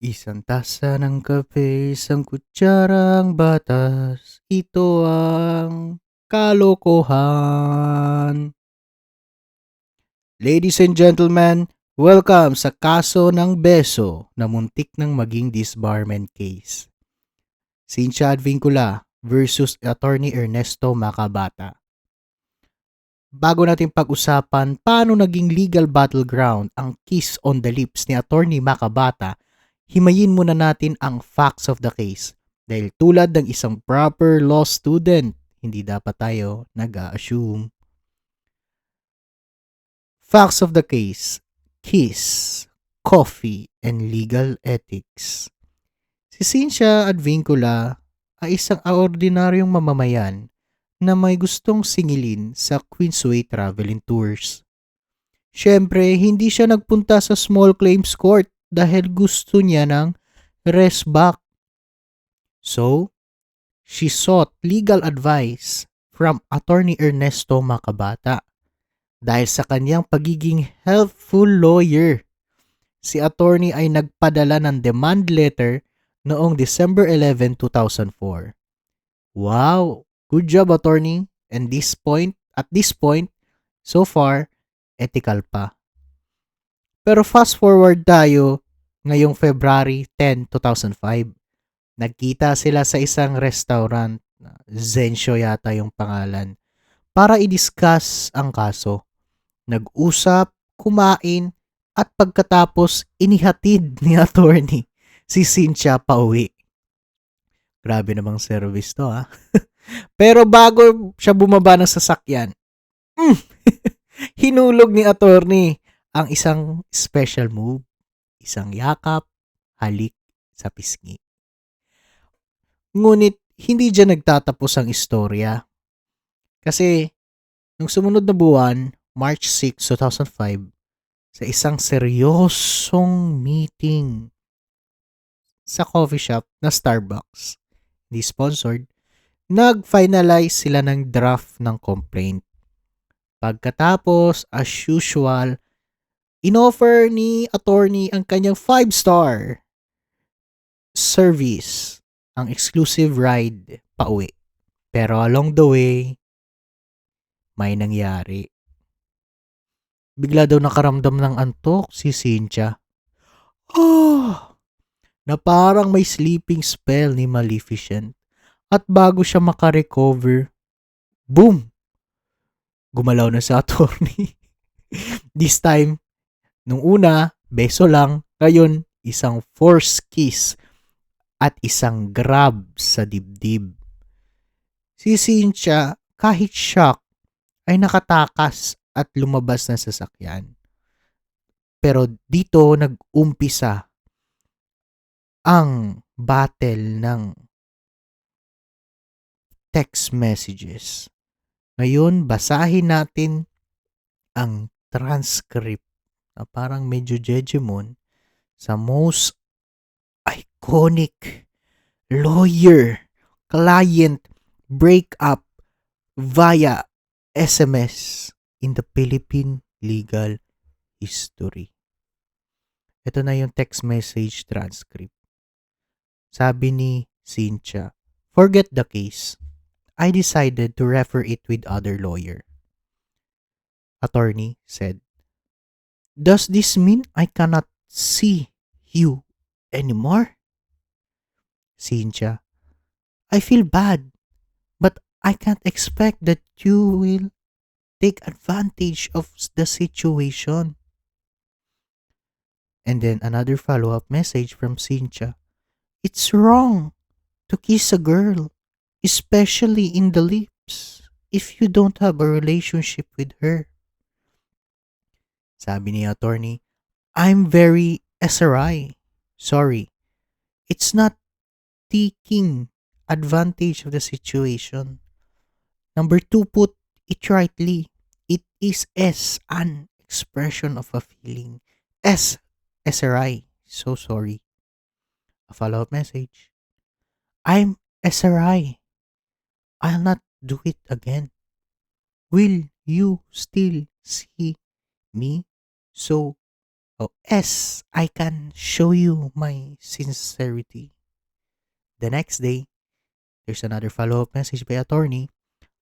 Isang tasa ng kape, isang kutsarang batas. Ito ang kalokohan. Ladies and gentlemen, welcome sa kaso ng beso na muntik ng maging disbarment case. Cynthia Advincula versus Attorney Ernesto Macabata. Bago natin pag-usapan paano naging legal battleground ang kiss on the lips ni Attorney Macabata, himayin muna natin ang facts of the case. Dahil tulad ng isang proper law student, hindi dapat tayo nag-a-assume. Facts of the case: kiss, coffee, and legal ethics. Si Cynthia Advincula ay isang ordinaryong mamamayan na may gustong singilin sa Queensway Travel and Tours. Siyempre, hindi siya nagpunta sa small claims court dahil gusto niya ng rest back. So, she sought legal advice from Attorney Ernesto Macabata. Dahil sa kanyang pagiging helpful lawyer, si attorney ay nagpadala ng demand letter noong December 11, 2004. Wow! Good job, attorney. And at this point, so far, ethical pa. Pero fast forward tayo ngayong February 10, 2005. Nagkita sila sa isang restaurant, Zensyo yata yung pangalan, para i-discuss ang kaso. Nag-usap, kumain, at pagkatapos inihatid ni attorney si Cynthia pauwi. Grabe namang service to ha. Pero bago siya bumaba ng sasakyan, hinulog ni attorney ang isang special move, isang yakap, halik sa pisngi. Ngunit hindi dyan nagtatapos ang istorya. Kasi nung sumunod na buwan, March 6, 2005, sa isang seryosong meeting sa coffee shop na Starbucks, hindi sponsored, nag-finalize sila ng draft ng complaint. Pagkatapos, as usual, inoffer ni attorney ang kanyang 5-star service, ang exclusive ride pauwi. Pero along the way, may nangyari. Bigla daw nakaramdam ng antok si Cynthia. Na parang may sleeping spell ni Maleficent. At bago siya makarecover, boom! Gumalaw na sa attorney. This time, nung una, beso lang. Ngayon, isang force kiss at isang grab sa dibdib. Si Cynthia, kahit shock, ay nakatakas at lumabas ng sasakyan. Pero dito nag-umpisa ang battle ng text messages. Ngayon, basahin natin ang transcript na parang medyo jejemon sa most iconic lawyer-client breakup via SMS in the Philippine legal history. Ito na yung text message transcript. Sabi ni Cynthia, "Forget the case. I decided to refer it with other lawyer." Attorney said, "Does this mean I cannot see you anymore?" Cynthia, "I feel bad, but I can't expect that you will take advantage of the situation." And then another follow-up message from Cynthia. "It's wrong to kiss a girl, especially in the lips, if you don't have a relationship with her." Sabi ni attorney, "I'm very SRI. Sorry. It's not taking advantage of the situation. Number 2, put it rightly. It is S, an expression of a feeling. SRI. So sorry." A follow-up message. "I'm SRI. I'll not do it again. Will you still see me? So Oh, S, I can show you my sincerity. The next day, there's another follow-up message by attorney.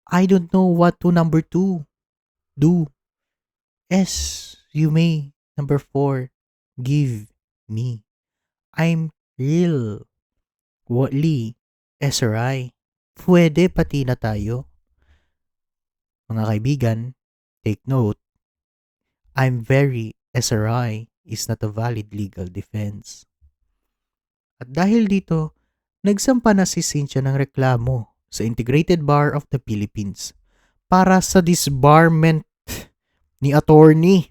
I don't know what to number 2 do. S, you may. Number 4, give me. I'm real. Wali. SRI. Pwede pati na tayo. Mga kaibigan, take note, I'm very SRI is not a valid legal defense. At dahil dito, nagsampa na si Cynthia ng reklamo sa Integrated Bar of the Philippines para sa disbarment ni attorney.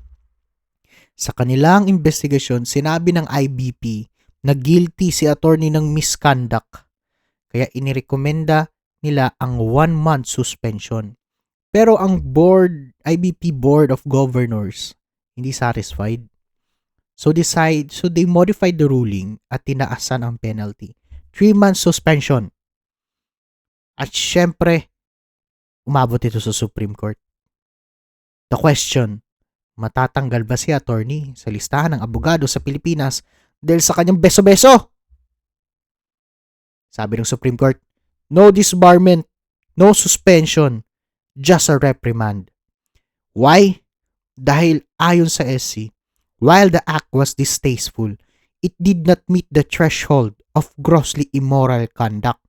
Sa kanilang investigasyon, sinabi ng IBP na guilty si attorney ng misconduct. Kaya inirekomenda nila ang 1-month suspension. Pero ang IBP Board of Governors, hindi satisfied. So they modified the ruling at tinaasan ang penalty. 3-month suspension. At syempre, umabot ito sa Supreme Court. The question, matatanggal ba si attorney sa listahan ng abogado sa Pilipinas dahil sa kanyang beso-beso? Sabi ng Supreme Court, no disbarment, no suspension, just a reprimand. Why? Dahil ayon sa SC, while the act was distasteful, it did not meet the threshold of grossly immoral conduct,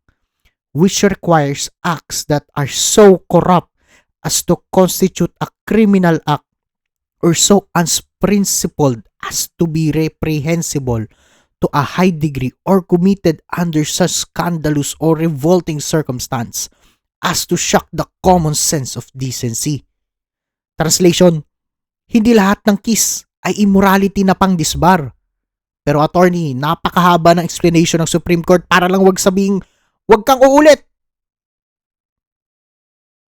which requires acts that are so corrupt as to constitute a criminal act or so unprincipled as to be reprehensible to a high degree or committed under such scandalous or revolting circumstance as to shock the common sense of decency. Translation, hindi lahat ng kiss ay immorality na pang disbar. Pero attorney, napakahaba ng explanation ng Supreme Court para lang wag sabing, wag kang uulit.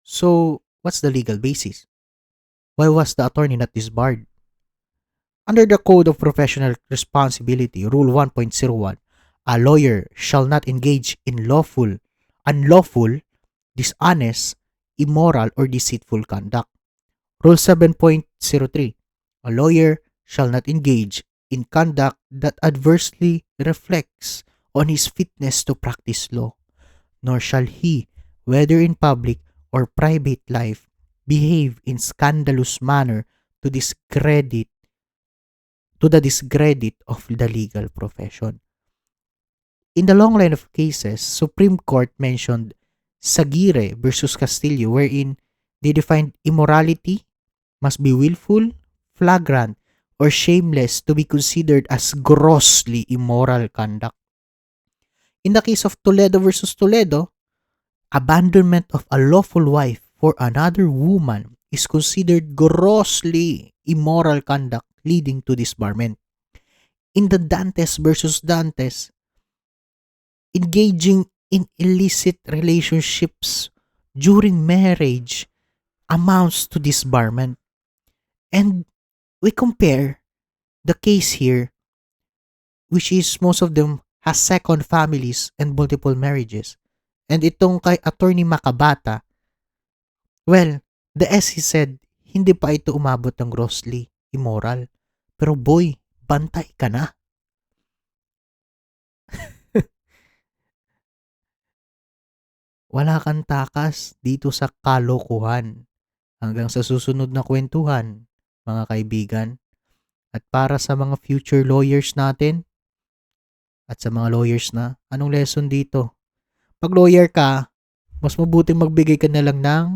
So, what's the legal basis? Why was the attorney not disbarred? Under the Code of Professional Responsibility, Rule 1.01, a lawyer shall not engage in unlawful, dishonest, immoral, or deceitful conduct. Rule 7.03, a lawyer shall not engage in conduct that adversely reflects on his fitness to practice law, nor shall he, whether in public or private life, behave in scandalous manner to the discredit of the legal profession. In the long line of cases, Supreme Court mentioned Sagire versus Castillo, wherein they defined immorality must be willful, flagrant, or shameless to be considered as grossly immoral conduct. In the case of Toledo versus Toledo, abandonment of a lawful wife for another woman is considered grossly immoral conduct leading to disbarment. In the Dantes versus Dantes, engaging in illicit relationships during marriage amounts to disbarment. And we compare the case here, which is most of them has second families and multiple marriages. And itong kay Attorney Makabata, well, the SC said, hindi pa ito umabot ng grossly immoral. Pero boy, bantay ka na. Wala kang takas dito sa kalokohan. Hanggang sa susunod na kwentuhan, mga kaibigan. At para sa mga future lawyers natin, at sa mga lawyers na, anong lesson dito? Pag lawyer ka, mas mabuting magbigay ka na lang ng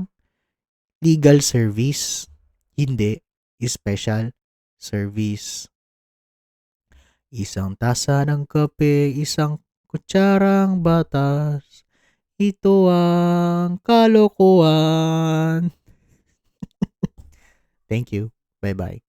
legal service. Hindi, special service. Isang tasa ng kape, isang kutsarang batas. Ito ang kalokohan. Thank you. Bye-bye.